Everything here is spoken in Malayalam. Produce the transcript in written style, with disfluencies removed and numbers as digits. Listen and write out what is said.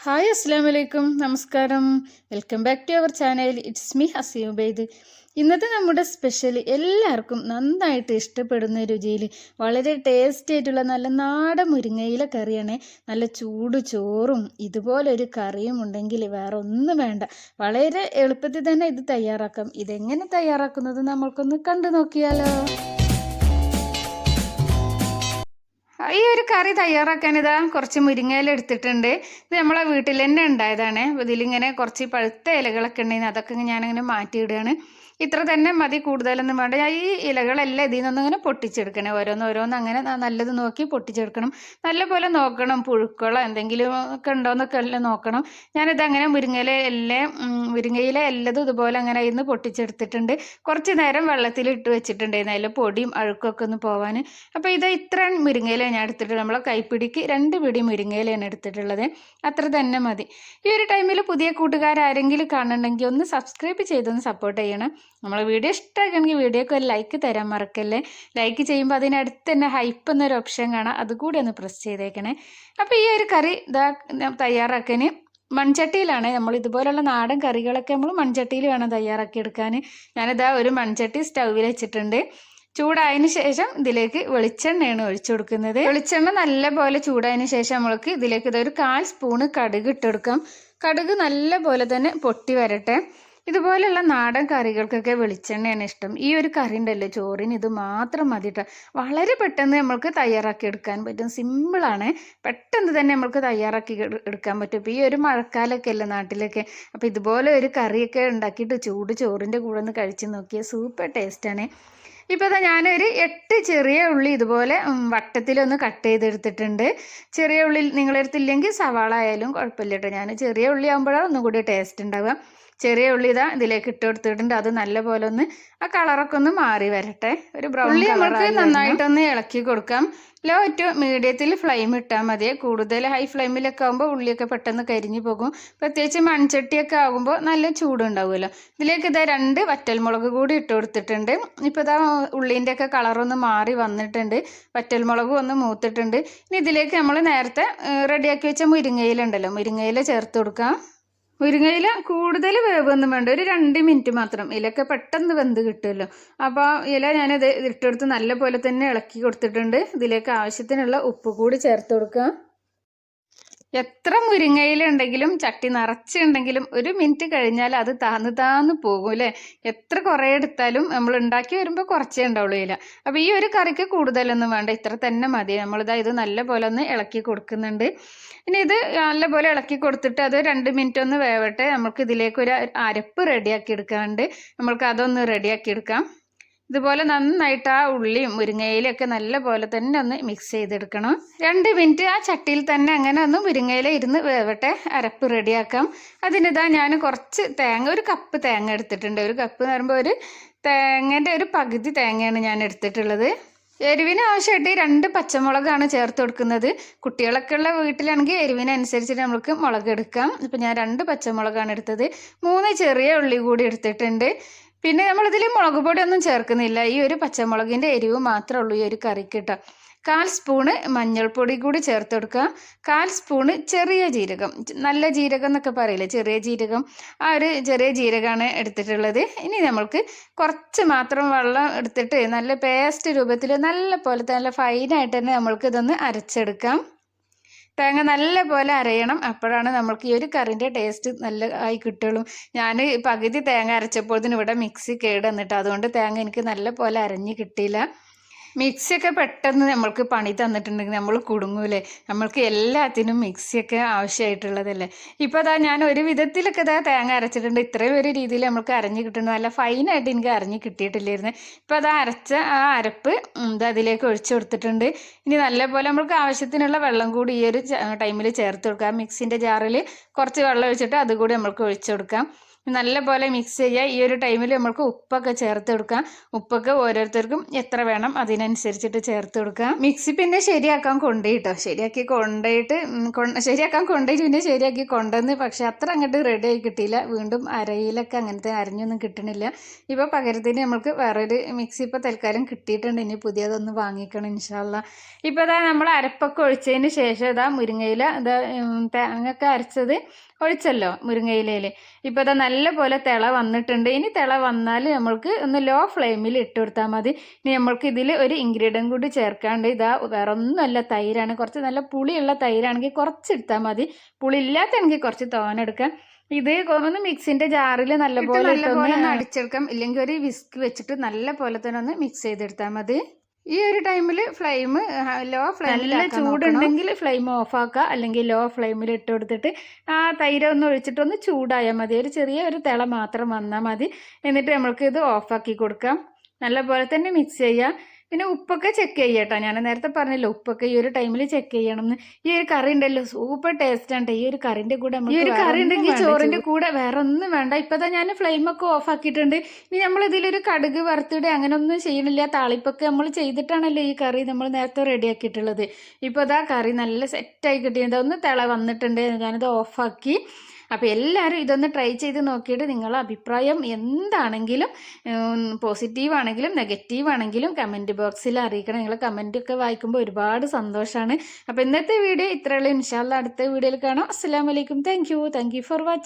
ഹായ് അസ്സാം വലൈക്കും നമസ്കാരം. Welcome back to our channel. It's me Haseebaid. ഇന്നത്തെ നമ്മുടെ സ്പെഷ്യൽ എല്ലാവർക്കും നന്നായിട്ട് ഇഷ്ടപ്പെടുന്ന രുചിയിൽ വളരെ ടേസ്റ്റി ആയിട്ടുള്ള നല്ല നാടൻ മുരിങ്ങയില കറിയാണ്. നല്ല ചൂട് ചോറും ഇതുപോലൊരു കറിയും ഉണ്ടെങ്കിൽ വേറെ ഒന്നും വേണ്ട. വളരെ എളുപ്പത്തിൽ തന്നെ ഇത് തയ്യാറാക്കാം. ഇതെങ്ങനെ തയ്യാറാക്കുന്നത് നമ്മൾക്കൊന്ന് കണ്ടു നോക്കിയാലോ. ഈ ഒരു കറി തയ്യാറാക്കാൻ ഇതാ കുറച്ച് മുരിങ്ങയില എടുത്തിട്ടുണ്ട്. ഇത് നമ്മളെ വീട്ടിൽ തന്നെ ഉണ്ടായതാണ്. ഇതിലിങ്ങനെ കുറച്ച് പഴുത്ത ഇലകളൊക്കെ ഉണ്ടെങ്കിൽ അതൊക്കെ ഞാനിങ്ങനെ മാറ്റിയിടുകയാണ്. ഇത്ര തന്നെ മതി, കൂടുതലൊന്നും വേണ്ട. ഈ ഇലകളെല്ലാം ഇതിൽ നിന്നൊന്നും ഇങ്ങനെ പൊട്ടിച്ചെടുക്കണേ. ഓരോന്ന് അങ്ങനെ നല്ലത് നോക്കി പൊട്ടിച്ചെടുക്കണം. നല്ലപോലെ നോക്കണം, പുഴുക്കളോ എന്തെങ്കിലും ഒക്കെ ഉണ്ടോയെന്നൊക്കെ എല്ലാം നോക്കണം. ഞാനിതങ്ങനെ മുരിങ്ങയില എല്ലതും ഇതുപോലെ അങ്ങനെ ഇന്ന് പൊട്ടിച്ചെടുത്തിട്ടുണ്ട്. കുറച്ച് നേരം വെള്ളത്തിൽ ഇട്ട് വെച്ചിട്ടുണ്ടായിരുന്നു, അതിൽ പൊടിയും അഴുക്കൊക്കെ ഒന്ന് പോവാൻ. അപ്പോൾ ഇത് ഇത്ര മുരിങ്ങയില ഞാൻ എടുത്തിട്ടുള്ളത്. നമ്മളെ കൈപ്പിടിക്ക് 2 പിടി മുരിങ്ങയിലയാണ് എടുത്തിട്ടുള്ളത്. അത്ര തന്നെ മതി. ഈ ഒരു ടൈമിൽ പുതിയ കൂട്ടുകാരെങ്കിലും കാണുന്നുണ്ടെങ്കിൽ ഒന്ന് സബ്സ്ക്രൈബ് ചെയ്തൊന്ന് സപ്പോർട്ട് ചെയ്യണം. നമ്മളെ വീഡിയോ ഇഷ്ടമാണെങ്കിൽ വീഡിയോക്ക് ഒരു ലൈക്ക് തരാൻ മറക്കല്ലേ. ലൈക്ക് ചെയ്യുമ്പോൾ അതിനടുത്ത് തന്നെ ഹൈപ്പ് എന്നൊരു ഓപ്ഷൻ കാണാം, അതുകൂടി ഒന്ന് പ്രസ് ചെയ്തേക്കണേ. അപ്പോൾ ഈ ഒരു കറി ഇതാ തയ്യാറാക്കാൻ മൺചട്ടിയിലാണ്. നമ്മൾ ഇതുപോലുള്ള നാടൻ കറികളൊക്കെ നമ്മൾ മൺചട്ടിയിൽ വേണം തയ്യാറാക്കി എടുക്കാൻ. ഞാനിതാ ഒരു മൺചട്ടി സ്റ്റൗവിൽ വെച്ചിട്ടുണ്ട്. ചൂടായതിന് ശേഷം ഇതിലേക്ക് വെളിച്ചെണ്ണയാണ് ഒഴിച്ചു കൊടുക്കുന്നത്. വെളിച്ചെണ്ണ നല്ല പോലെ ചൂടായതിന് ശേഷം നമ്മൾക്ക് ഇതിലേക്ക് ഇതൊരു 1/4 സ്പൂണ് കടുക് ഇട്ടെടുക്കാം. കടുക് നല്ല പോലെ തന്നെ പൊട്ടി വരട്ടെ. ഇതുപോലെയുള്ള നാടൻ കറികൾക്കൊക്കെ വെളിച്ചെണ്ണയാണ് ഇഷ്ടം. ഈ ഒരു കറി ഉണ്ടല്ലോ, ചോറിന് ഇത് മാത്രം മതിട്ടോ. വളരെ പെട്ടെന്ന് നമ്മൾക്ക് തയ്യാറാക്കി എടുക്കാൻ പറ്റും. സിമ്പിളാണ്, പെട്ടെന്ന് തന്നെ നമ്മൾക്ക് തയ്യാറാക്കി എടുക്കാൻ പറ്റും. ഇപ്പോൾ ഈ ഒരു മഴക്കാലമൊക്കെ അല്ലേ നാട്ടിലൊക്കെ. അപ്പോൾ ഇതുപോലെ ഒരു കറിയൊക്കെ ഉണ്ടാക്കിയിട്ട് ചൂട് ചോറിൻ്റെ കൂടെ ഒന്ന് കഴിച്ച് നോക്കിയാൽ സൂപ്പർ ടേസ്റ്റാണ്. ഇപ്പോൾ അതാ ഞാനൊരു 8 ചെറിയ ഉള്ളി ഇതുപോലെ വട്ടത്തിലൊന്ന് കട്ട് ചെയ്തെടുത്തിട്ടുണ്ട്. ചെറിയ ഉള്ളി നിങ്ങളെടുത്തില്ലെങ്കിൽ സവാള ആയാലും കുഴപ്പമില്ല കേട്ടോ. ഞാൻ ചെറിയ ഉള്ളി ആകുമ്പോഴാണ് ഒന്നും കൂടി ടേസ്റ്റ് ഉണ്ടാവുക. ചെറിയ ഉള്ളി ഇതാ ഇതിലേക്ക് ഇട്ട് കൊടുത്തിട്ടുണ്ട്. അത് നല്ലപോലെ ഒന്ന് ആ കളറൊക്കെ ഒന്ന് മാറി വരട്ടെ. ഒരു ബ്രൗൺ ഉള്ളി നമുക്ക് നന്നായിട്ടൊന്ന് ഇളക്കി കൊടുക്കാം. ലോ ടു മീഡിയത്തിൽ ഫ്ലെയിം ഇട്ടാൽ മതി. കൂടുതൽ ഹൈ ഫ്ലെയിമിലൊക്കെ ആകുമ്പോൾ ഉള്ളിയൊക്കെ പെട്ടെന്ന് കരിഞ്ഞു പോകും. പ്രത്യേകിച്ച് മൺചട്ടിയൊക്കെ ആകുമ്പോൾ നല്ല ചൂടുണ്ടാവുമല്ലോ. ഇതിലേക്ക് ഇതാ 2 വറ്റൽമുളക് കൂടി ഇട്ട് കൊടുത്തിട്ടുണ്ട്. ഇപ്പോൾ ഇതാ ഉള്ളീൻ്റെ ഒക്കെ കളറൊന്ന് മാറി വന്നിട്ടുണ്ട്. വറ്റൽമുളകും ഒന്ന് മൂത്തിട്ടുണ്ട്. ഇനി ഇതിലേക്ക് നമ്മൾ നേരത്തെ റെഡിയാക്കി വെച്ച മുരിങ്ങയില ഉണ്ടല്ലോ, മുരിങ്ങയില ചേർത്ത് കൊടുക്കാം. മുരിങ്ങയില കൂടുതൽ വേവൊന്നും വേണ്ട, ഒരു 2 മിനിറ്റ് മാത്രം. ഇലയൊക്കെ പെട്ടെന്ന് വെന്ത് കിട്ടുമല്ലോ. അപ്പോൾ ഇല ഞാനത് ഇട്ടെടുത്ത് നല്ല പോലെ തന്നെ ഇളക്കി കൊടുത്തിട്ടുണ്ട്. ഇതിലേക്ക് ആവശ്യത്തിനുള്ള ഉപ്പ് കൂടി ചേർത്ത് കൊടുക്കുക. എത്ര മുരിങ്ങയില ഉണ്ടെങ്കിലും ചട്ടി നിറച്ചുണ്ടെങ്കിലും 1 മിനിറ്റ് കഴിഞ്ഞാൽ അത് താന്ന് പോകും അല്ലേ. എത്ര കുറേ എടുത്താലും നമ്മൾ ഉണ്ടാക്കി വരുമ്പോൾ കുറച്ചേ ഉണ്ടാവുള്ളൂ ഇല. അപ്പോൾ ഈ ഒരു കറിക്ക് കൂടുതലൊന്നും വേണ്ട, ഇത്ര തന്നെ മതി. നമ്മളിതാ ഇത് നല്ല പോലെ ഒന്ന് ഇളക്കി കൊടുക്കുന്നുണ്ട്. ഇനി ഇത് നല്ലപോലെ ഇളക്കി കൊടുത്തിട്ട് അത് 2 മിനിറ്റ് ഒന്ന് വേവട്ടെ. നമുക്ക് ഇതിലേക്കൊരു അരപ്പ് റെഡിയാക്കി എടുക്കാണ്ട് നമ്മൾക്ക് അതൊന്ന് റെഡിയാക്കി എടുക്കാം. ഇതുപോലെ നന്നായിട്ട് ആ ഉള്ളിയും മുരിങ്ങയിലൊക്കെ നല്ല പോലെ തന്നെ ഒന്ന് മിക്സ് ചെയ്തെടുക്കണം. 2 മിനിറ്റ് ആ ചട്ടിയിൽ തന്നെ അങ്ങനെ ഒന്ന് മുരിങ്ങയില ഇരുന്ന് വേവട്ടെ. അരപ്പ് റെഡിയാക്കാം. അതിനിതാ ഞാൻ കുറച്ച് തേങ്ങ, 1 കപ്പ് തേങ്ങ എടുത്തിട്ടുണ്ട്. 1 കപ്പ് എന്ന് പറയുമ്പോൾ ഒരു തേങ്ങേൻ്റെ ഒരു പകുതി തേങ്ങയാണ് ഞാൻ എടുത്തിട്ടുള്ളത്. എരിവിന് ആവശ്യമായിട്ട് 2 പച്ചമുളകാണ് ചേർത്ത് കൊടുക്കുന്നത്. കുട്ടികളൊക്കെ ഉള്ള വീട്ടിലാണെങ്കിൽ എരിവിനനുസരിച്ചിട്ട് നമുക്ക് മുളക് എടുക്കാം. ഇപ്പം ഞാൻ 2 പച്ചമുളകാണ് എടുത്തത്. 3 ചെറിയ ഉള്ളി കൂടി എടുത്തിട്ടുണ്ട്. പിന്നെ നമ്മളിതിൽ മുളക് പൊടിയൊന്നും ചേർക്കുന്നില്ല. ഈ ഒരു പച്ചമുളകിൻ്റെ എരിവ് മാത്രമേ ഉള്ളൂ ഈ ഒരു കറിക്ക് കേട്ടോ. 1/4 സ്പൂണ് മഞ്ഞൾപ്പൊടി കൂടി ചേർത്ത് കൊടുക്കുക. 1/4 സ്പൂണ് ചെറിയ ജീരകം, നല്ല ജീരകം എന്നൊക്കെ പറയില്ലേ, ചെറിയ ജീരകം, ആ ഒരു ചെറിയ ജീരകമാണ് എടുത്തിട്ടുള്ളത്. ഇനി നമ്മൾക്ക് കുറച്ച് മാത്രം വെള്ളം എടുത്തിട്ട് നല്ല പേസ്റ്റ് രൂപത്തിൽ നല്ല പോലത്തെ നല്ല ഫൈനായിട്ട് തന്നെ നമ്മൾക്ക് ഇതൊന്ന് അരച്ചെടുക്കാം. തേങ്ങ നല്ല പോലെ അരയണം, അപ്പോഴാണ് നമ്മൾക്ക് ഈ ഒരു കറിൻ്റെ ടേസ്റ്റ് നല്ല ആയി കിട്ടുള്ളൂ. ഞാൻ പകുതി തേങ്ങ അരച്ചപ്പോഴത്തേന് ഇവിടെ മിക്സി കേട് വന്നിട്ട് അതുകൊണ്ട് തേങ്ങ എനിക്ക് നല്ല പോലെ അരഞ്ഞ് കിട്ടിയില്ല. മിക്സിയൊക്കെ പെട്ടെന്ന് നമ്മൾക്ക് പണി തന്നിട്ടുണ്ടെങ്കിൽ നമ്മൾ കുടുങ്ങൂലേ. നമ്മൾക്ക് എല്ലാത്തിനും മിക്സിയൊക്കെ ആവശ്യമായിട്ടുള്ളതല്ലേ. ഇപ്പോൾ അതാ ഞാൻ ഒരു വിധത്തിലൊക്കെ ഇതാ തേങ്ങ അരച്ചിട്ടുണ്ട്. ഇത്രയും ഒരു രീതിയിൽ നമ്മൾക്ക് അരഞ്ഞ് കിട്ടുന്നുണ്ട്. നല്ല ഫൈനായിട്ട് എനിക്ക് അരഞ്ഞ് കിട്ടിയിട്ടില്ലായിരുന്നു. ഇപ്പോൾ അതാ അരച്ച ആ അരപ്പ് അതിലേക്ക് ഒഴിച്ചു കൊടുത്തിട്ടുണ്ട്. ഇനി നല്ലപോലെ നമ്മൾക്ക് ആവശ്യത്തിനുള്ള വെള്ളം കൂടി ഈ ഒരു ടൈമിൽ ചേർത്ത് കൊടുക്കാം. മിക്സിൻ്റെ ജാറിൽ കുറച്ച് വെള്ളം ഒഴിച്ചിട്ട് അതുകൂടി നമ്മൾക്ക് ഒഴിച്ചു കൊടുക്കാം. നല്ലപോലെ മിക്സ് ചെയ്യുക. ഈ ഒരു ടൈമിൽ നമ്മൾക്ക് ഉപ്പൊക്കെ ചേർത്ത് കൊടുക്കാം. ഉപ്പൊക്കെ ഓരോരുത്തർക്കും എത്ര വേണം അതിനനുസരിച്ചിട്ട് ചേർത്ത് കൊടുക്കാം. മിക്സി പിന്നെ ശരിയാക്കാൻ കൊണ്ടുപോയിട്ടോ, ശരിയാക്കാൻ കൊണ്ടുപോയിട്ട് പിന്നെ ശരിയാക്കി കൊണ്ടുവന്ന്, പക്ഷെ അത്ര അങ്ങോട്ട് റെഡി ആയി കിട്ടിയില്ല. വീണ്ടും അരയിലൊക്കെ അങ്ങനത്തെ അരഞ്ഞൊന്നും കിട്ടണില്ല. ഇപ്പോൾ പകരത്തിന് നമ്മൾക്ക് വേറൊരു മിക്സി ഇപ്പോൾ തൽക്കാലം കിട്ടിയിട്ടുണ്ട്. ഇനി പുതിയതൊന്ന് വാങ്ങിക്കണം ഇൻഷാ അല്ലാ. ഇപ്പോൾ ഇതാ നമ്മൾ അരപ്പൊക്കെ ഒഴിച്ചതിന് ശേഷം ഇതാ മുരിങ്ങയില ഇതാ തേങ്ങയൊക്കെ അരച്ചത് ഒഴിച്ചല്ലോ മുരിങ്ങയിലയിൽ. ഇപ്പോൾ ഇതാ നല്ല പോലെ തിള വന്നിട്ടുണ്ട്. ഇനി തിള വന്നാൽ നമ്മൾക്ക് ഒന്ന് ലോ ഫ്ലെയിമിൽ ഇട്ട് കൊടുത്താൽ മതി. ഇനി നമ്മൾക്ക് ഇതിൽ ഒരു ഇൻഗ്രീഡിയൻറ്റ് കൂടി ചേർക്കാണ്ട്. ഇതാ വേറെ ഒന്നുമല്ല, തൈരാണ്. കുറച്ച് നല്ല പുളിയുള്ള തൈരാണെങ്കിൽ കുറച്ച് എടുത്താൽ മതി. പുളി ഇല്ലാത്താണെങ്കിൽ കുറച്ച് തോനെടുക്കാം. ഇത് ഒന്ന് മിക്സിൻ്റെ ജാറിൽ നല്ലപോലെ ഒന്ന് അടിച്ചെടുക്കാം. ഇല്ലെങ്കിൽ ഒരു വിസ്ക് വെച്ചിട്ട് നല്ല പോലെ തന്നെ ഒന്ന് മിക്സ് ചെയ്തെടുത്താൽ മതി. ഈ ഒരു ടൈമിൽ ഫ്ലെയിം ലോ ഫ്ലെയിമിൽ, നല്ല ചൂടുണ്ടെങ്കിൽ ഫ്ലെയിം ഓഫാക്കുക, അല്ലെങ്കിൽ ലോ ഫ്ലെയിമിൽ ഇട്ട് കൊടുത്തിട്ട് ആ തൈര് ഒന്ന് ഒഴിച്ചിട്ടൊന്ന് ചൂടായാൽ മതി. ഒരു ചെറിയ ഒരു തിള മാത്രം വന്നാൽ മതി. എന്നിട്ട് നമ്മൾക്ക് ഇത് ഓഫാക്കി കൊടുക്കാം. നല്ലപോലെ തന്നെ മിക്സ് ചെയ്യുക. പിന്നെ ഉപ്പൊക്കെ ചെക്ക് ചെയ്യട്ടോ. ഞാൻ നേരത്തെ പറഞ്ഞല്ലോ ഉപ്പൊക്കെ ഈ ഒരു ടൈമിൽ ചെക്ക് ചെയ്യണം എന്ന്. ഈ ഒരു കറി ഉണ്ടല്ലോ സൂപ്പർ ടേസ്റ്റ് ആണ്. ഈ ഒരു കറിൻ്റെ കൂടെ ഈ ഒരു കറി ഉണ്ടെങ്കിൽ ചോറിൻ്റെ കൂടെ വേറെ ഒന്നും വേണ്ട. ഇപ്പം ഞാൻ ഫ്ലെയിമൊക്കെ ഓഫ് ആക്കിയിട്ടുണ്ട്. ഇനി നമ്മൾ ഇതിലൊരു കടുക് വറുത്തിടെ അങ്ങനെ ഒന്നും ചെയ്യണില്ല. താളിപ്പൊക്കെ നമ്മൾ ചെയ്തിട്ടാണല്ലോ ഈ കറി നമ്മൾ നേരത്തെ റെഡി ആക്കിയിട്ടുള്ളത്. ഇപ്പോൾ അതാ കറി നല്ല സെറ്റായി കിട്ടിയത്. ഒന്ന് തിള വന്നിട്ടുണ്ട്. ഞാനിത് ഓഫാക്കി. അപ്പോൾ എല്ലാവരും ഇതൊന്ന് ട്രൈ ചെയ്ത് നോക്കിയിട്ട് നിങ്ങളുടെ അഭിപ്രായം എന്താണെങ്കിലും, പോസിറ്റീവ് ആണെങ്കിലും നെഗറ്റീവ് ആണെങ്കിലും കമൻറ്റ് ബോക്സിൽ അറിയിക്കണം. നിങ്ങൾ കമൻറ്റൊക്കെ വായിക്കുമ്പോൾ ഒരുപാട് സന്തോഷമാണ്. അപ്പോൾ ഇന്നത്തെ വീഡിയോ ഇത്രയുള്ളൂ. ഇൻഷാ അല്ലാ അടുത്ത വീഡിയോയിൽ കാണാം. അസ്സലാമു അലൈക്കും. Thank you for watching.